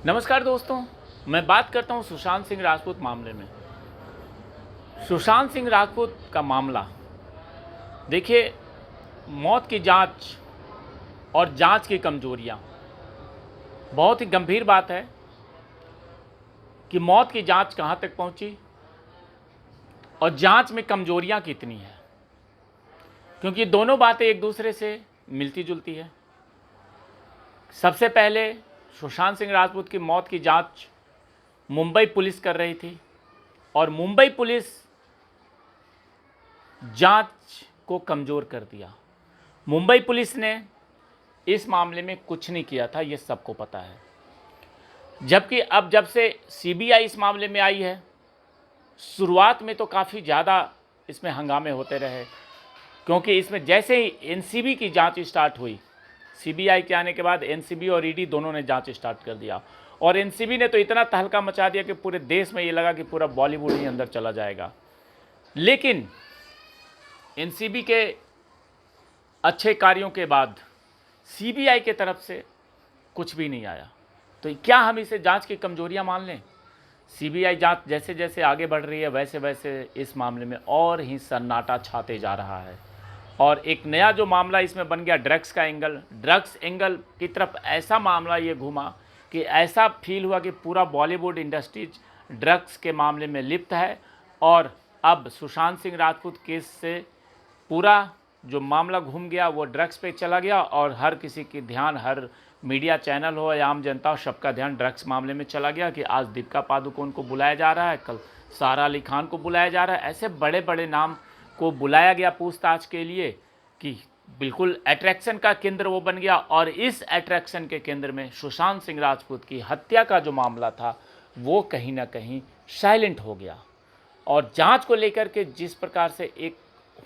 नमस्कार दोस्तों, मैं बात करता हूं सुशांत सिंह राजपूत मामले में। सुशांत सिंह राजपूत का मामला, देखिए, मौत की जांच और जांच की कमजोरियां, बहुत ही गंभीर बात है कि मौत की जांच कहां तक पहुंची और जांच में कमजोरियां कितनी हैं, क्योंकि दोनों बातें एक दूसरे से मिलती जुलती है। सबसे पहले सुशांत सिंह राजपूत की मौत की जांच मुंबई पुलिस कर रही थी और मुंबई पुलिस जांच को कमज़ोर कर दिया। मुंबई पुलिस ने इस मामले में कुछ नहीं किया था, ये सबको पता है। जबकि अब जब से सीबीआई इस मामले में आई है, शुरुआत में तो काफ़ी ज़्यादा इसमें हंगामे होते रहे, क्योंकि इसमें जैसे ही एनसीबी की जांच स्टार्ट हुई, सीबीआई के आने के बाद एनसीबी और ईडी दोनों ने जांच स्टार्ट कर दिया और एनसीबी ने तो इतना तहलका मचा दिया कि पूरे देश में ये लगा कि पूरा बॉलीवुड ही अंदर चला जाएगा। लेकिन एनसीबी के अच्छे कार्यों के बाद सीबीआई के तरफ से कुछ भी नहीं आया, तो क्या हम इसे जांच की कमजोरियां मान लें? सीबीआई जांच जैसे जैसे आगे बढ़ रही है, वैसे वैसे इस मामले में और ही सन्नाटा छाते जा रहा है। और एक नया जो मामला इसमें बन गया, ड्रग्स का एंगल, ड्रग्स एंगल की तरफ ऐसा मामला ये घूमा कि ऐसा फील हुआ कि पूरा बॉलीवुड इंडस्ट्रीज ड्रग्स के मामले में लिप्त है। और अब सुशांत सिंह राजपूत केस से पूरा जो मामला घूम गया वो ड्रग्स पे चला गया और हर किसी की ध्यान, हर मीडिया चैनल हो या आम जनता हो, सबका ध्यान ड्रग्स मामले में चला गया कि आज दीपिका पादुकोण को बुलाया जा रहा है, कल सारा अली खान को बुलाया जा रहा है। ऐसे बड़े बड़े नाम को बुलाया गया पूछताछ के लिए कि बिल्कुल अट्रैक्शन का केंद्र वो बन गया। और इस अट्रैक्शन के केंद्र में सुशांत सिंह राजपूत की हत्या का जो मामला था वो कहीं ना कहीं साइलेंट हो गया। और जांच को लेकर के जिस प्रकार से एक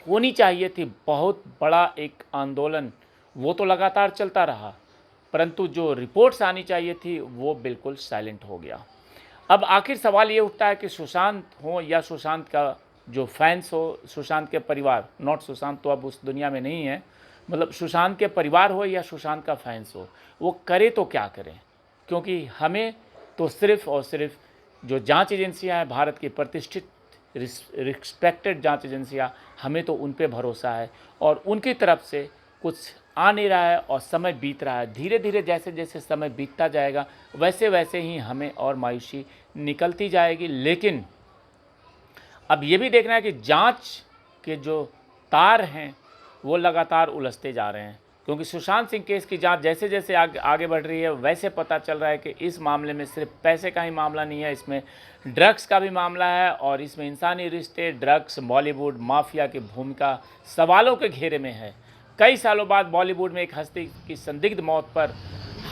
होनी चाहिए थी बहुत बड़ा एक आंदोलन, वो तो लगातार चलता रहा, परंतु जो रिपोर्ट्स आनी चाहिए थी वो बिल्कुल साइलेंट हो गया। अब आखिर सवाल ये उठता है कि सुशांत हो या सुशांत का जो फैंस हो, सुशांत के परिवार, नॉट सुशांत तो अब उस दुनिया में नहीं है, मतलब सुशांत के परिवार हो या सुशांत का फैंस हो, वो करे तो क्या करें? क्योंकि हमें तो सिर्फ़ और सिर्फ जो जांच एजेंसियां हैं, भारत की प्रतिष्ठित रिस्पेक्टेड जांच एजेंसियां, हमें तो उन पे भरोसा है और उनकी तरफ से कुछ आ नहीं रहा है और समय बीत रहा है। धीरे धीरे जैसे जैसे समय बीतता जाएगा वैसे वैसे ही हमें और मायूसी निकलती जाएगी। लेकिन अब ये भी देखना है कि जांच के जो तार हैं वो लगातार उलझते जा रहे हैं, क्योंकि सुशांत सिंह केस की जांच जैसे जैसे आगे बढ़ रही है वैसे पता चल रहा है कि इस मामले में सिर्फ पैसे का ही मामला नहीं है, इसमें ड्रग्स का भी मामला है और इसमें इंसानी रिश्ते, ड्रग्स, बॉलीवुड माफिया की भूमिका सवालों के घेरे में है। कई सालों बाद बॉलीवुड में एक हस्ती की संदिग्ध मौत पर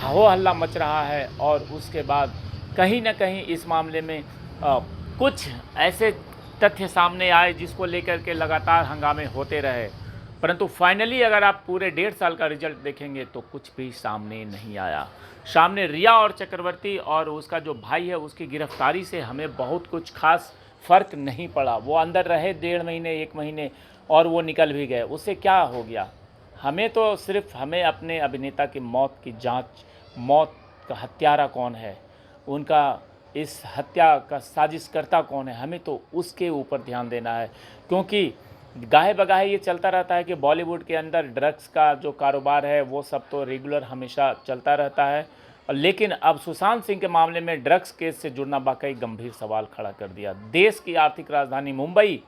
हो हल्ला मच रहा है और उसके बाद कहीं ना कहीं इस मामले में कुछ ऐसे तथ्य सामने आए जिसको लेकर के लगातार हंगामे होते रहे, परंतु फाइनली अगर आप पूरे 1.5 साल का रिजल्ट देखेंगे तो कुछ भी सामने नहीं आया। सामने रिया और चक्रवर्ती और उसका जो भाई है उसकी गिरफ्तारी से हमें बहुत कुछ खास फ़र्क नहीं पड़ा। वो अंदर रहे 1.5 महीने 1 महीने और वो निकल भी गए, उससे क्या हो गया? हमें तो सिर्फ हमें अपने अभिनेता की मौत की जांच, मौत का हत्यारा कौन है, उनका इस हत्या का साजिशकर्ता कौन है, हमें तो उसके ऊपर ध्यान देना है। क्योंकि गाहे बगाहे ये चलता रहता है कि बॉलीवुड के अंदर ड्रग्स का जो कारोबार है वो सब तो रेगुलर हमेशा चलता रहता है, लेकिन अब सुशांत सिंह के मामले में ड्रग्स केस से जुड़ना वाकई गंभीर सवाल खड़ा कर दिया। देश की आर्थिक राजधानी मुंबई,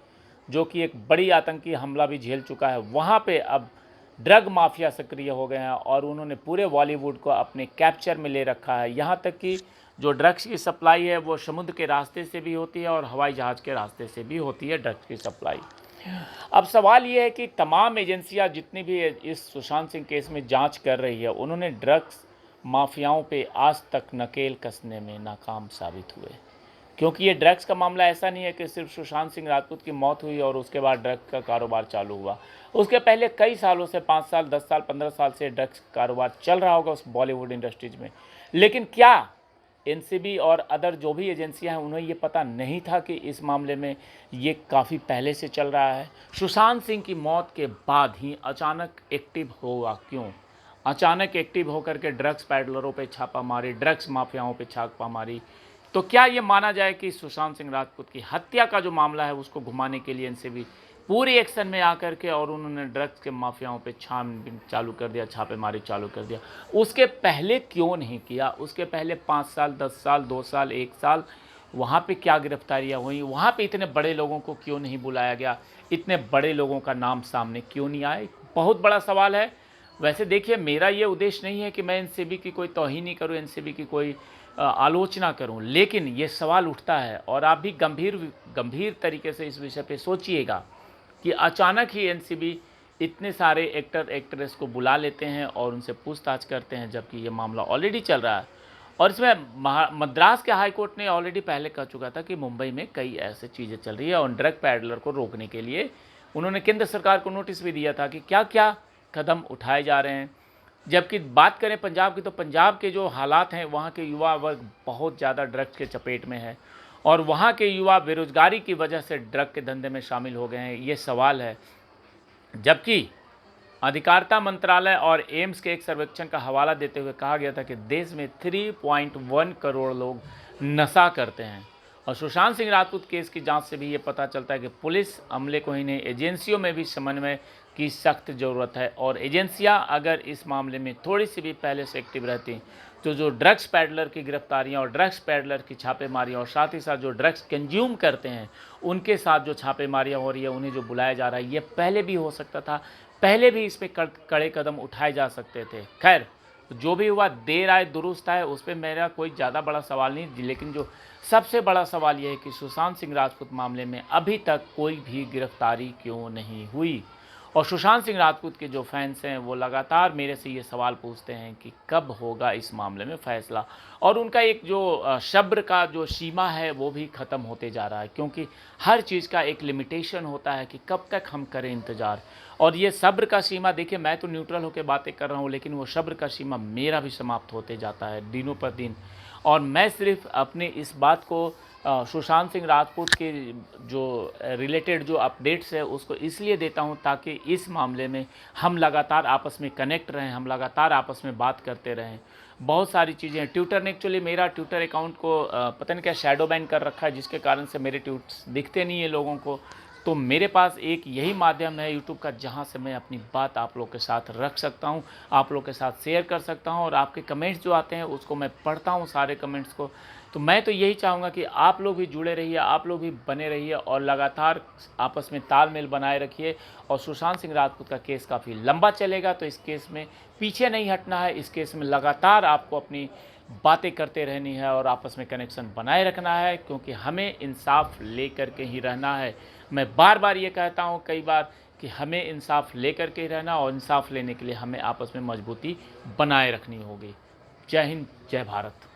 जो कि एक बड़ी आतंकी हमला भी झेल चुका है, वहाँ पे अब ड्रग माफिया सक्रिय हो गए हैं और उन्होंने पूरे बॉलीवुड को अपने कैप्चर में ले रखा है। यहाँ तक कि जो ड्रग्स की सप्लाई है वो समुद्र के रास्ते से भी होती है और हवाई जहाज़ के रास्ते से भी होती है ड्रग्स की सप्लाई। अब सवाल ये है कि तमाम एजेंसियां जितनी भी इस सुशांत सिंह केस में जांच कर रही है, उन्होंने ड्रग्स माफियाओं पे आज तक नकेल कसने में नाकाम साबित हुए। क्योंकि ये ड्रग्स का मामला ऐसा नहीं है कि सिर्फ सुशांत सिंह राजपूत की मौत हुई और उसके बाद ड्रग्स का कारोबार चालू हुआ। उसके पहले कई सालों से 5 साल 10 साल 15 साल से ड्रग्स कारोबार चल रहा होगा उस बॉलीवुड इंडस्ट्रीज में। लेकिन क्या एनसीबी और अदर जो भी एजेंसियां हैं उन्हें ये पता नहीं था कि इस मामले में ये काफ़ी पहले से चल रहा है? सुशांत सिंह की मौत के बाद ही अचानक एक्टिव हुआ क्यों? अचानक एक्टिव होकर के ड्रग्स पैडलरों पे छापा मारी, ड्रग्स माफियाओं पे छापा मारी, तो क्या ये माना जाए कि सुशांत सिंह राजपूत की हत्या का जो मामला है उसको घुमाने के लिए एनसीबी पूरी एक्शन में आकर के और उन्होंने ड्रग्स के माफियाओं पे छानबीन चालू कर दिया, छापेमारी चालू कर दिया? उसके पहले क्यों नहीं किया? उसके पहले 5 साल, 10 साल, 2 साल, 1 साल वहाँ पे क्या गिरफ्तारियाँ हुई? वहाँ पे इतने बड़े लोगों को क्यों नहीं बुलाया गया? इतने बड़े लोगों का नाम सामने क्यों नहीं आया? बहुत बड़ा सवाल है। वैसे देखिए, मेरा ये उद्देश्य नहीं है कि मैं एनसीबी की कोई तौहीनी करूँ, एनसीबी की कोई आलोचना करूँ, लेकिन ये सवाल उठता है और आप भी गंभीर तरीके से इस विषय पे सोचिएगा कि अचानक ही एनसीबी इतने सारे एक्टर एक्ट्रेस को बुला लेते हैं और उनसे पूछताछ करते हैं, जबकि ये मामला ऑलरेडी चल रहा है। और इसमें मद्रास के हाई कोर्ट ने ऑलरेडी पहले कह चुका था कि मुंबई में कई ऐसी चीज़ें चल रही है और ड्रग पैडलर को रोकने के लिए उन्होंने केंद्र सरकार को नोटिस भी दिया था कि क्या क्या कदम उठाए जा रहे हैं। जबकि बात करें पंजाब की, तो पंजाब के जो हालात हैं, वहाँ के युवा वर्ग बहुत ज़्यादा ड्रग्स के चपेट में है और वहाँ के युवा बेरोजगारी की वजह से ड्रग के धंधे में शामिल हो गए हैं, ये सवाल है। जबकि अधिकारिता मंत्रालय और एम्स के एक सर्वेक्षण का हवाला देते हुए कहा गया था कि देश में 3.1 करोड़ लोग नशा करते हैं। और सुशांत सिंह राजपूत केस की जांच से भी ये पता चलता है कि पुलिस अमले को ही नहीं, एजेंसियों में भी समन्वय की सख्त ज़रूरत है और एजेंसियां अगर इस मामले में थोड़ी सी भी पहले से एक्टिव रहती तो जो ड्रग्स पैडलर की गिरफ्तारियां और ड्रग्स पैडलर की छापेमारियां और साथ ही साथ जो ड्रग्स कंज्यूम करते हैं उनके साथ जो छापेमारियां हो रही है, उन्हें जो बुलाया जा रहा है, ये पहले भी हो सकता था, पहले भी इस पर कड़े कदम उठाए जा सकते थे। खैर, जो भी हुआ देर आए दुरुस्त आए, उस पर मेरा कोई ज़्यादा बड़ा सवाल नहीं, लेकिन जो सबसे बड़ा सवाल यह है कि सुशांत सिंह राजपूत मामले में अभी तक कोई भी गिरफ्तारी क्यों नहीं हुई। और सुशांत सिंह राजपूत के जो फैंस हैं वो लगातार मेरे से ये सवाल पूछते हैं कि कब होगा इस मामले में फ़ैसला, और उनका एक जो सब्र का जो सीमा है वो भी ख़त्म होते जा रहा है, क्योंकि हर चीज़ का एक लिमिटेशन होता है कि कब तक हम करें इंतज़ार। और ये सब्र का सीमा, देखिए मैं तो न्यूट्रल होकर बातें कर रहा हूँ, लेकिन वो सब्र का सीमा मेरा भी समाप्त होते जाता है दिनों पर दिन। और मैं सिर्फ अपने इस बात को सुशांत सिंह राजपूत के जो रिलेटेड जो अपडेट्स है उसको इसलिए देता हूं ताकि इस मामले में हम लगातार आपस में कनेक्ट रहें, हम लगातार आपस में बात करते रहें। बहुत सारी चीज़ें, ट्विटर ने एक्चुअली मेरा ट्विटर अकाउंट को पता नहीं क्या शैडो बैन कर रखा है, जिसके कारण से मेरे ट्वीट्स दिखते नहीं है लोगों को। तो मेरे पास एक यही माध्यम है यूट्यूब का, जहां से मैं अपनी बात आप लोग के साथ रख सकता हूं, आप लोग के साथ शेयर कर सकता हूं, और आपके कमेंट्स जो आते हैं उसको मैं पढ़ता हूं, सारे कमेंट्स को। तो मैं तो यही चाहूँगा कि आप लोग भी जुड़े रहिए, आप लोग भी बने रहिए और लगातार आपस में तालमेल बनाए रखिए। और सुशांत सिंह राजपूत का केस काफ़ी लंबा चलेगा, तो इस केस में पीछे नहीं हटना है, इस केस में लगातार आपको अपनी बातें करते रहनी है और आपस में कनेक्शन बनाए रखना है, क्योंकि हमें इंसाफ लेकर के ही रहना है। मैं बार बार ये कहता हूँ कई बार कि हमें इंसाफ लेकर के ही रहना, और इंसाफ लेने के लिए हमें आपस में मजबूती बनाए रखनी होगी। जय हिंद, जय भारत।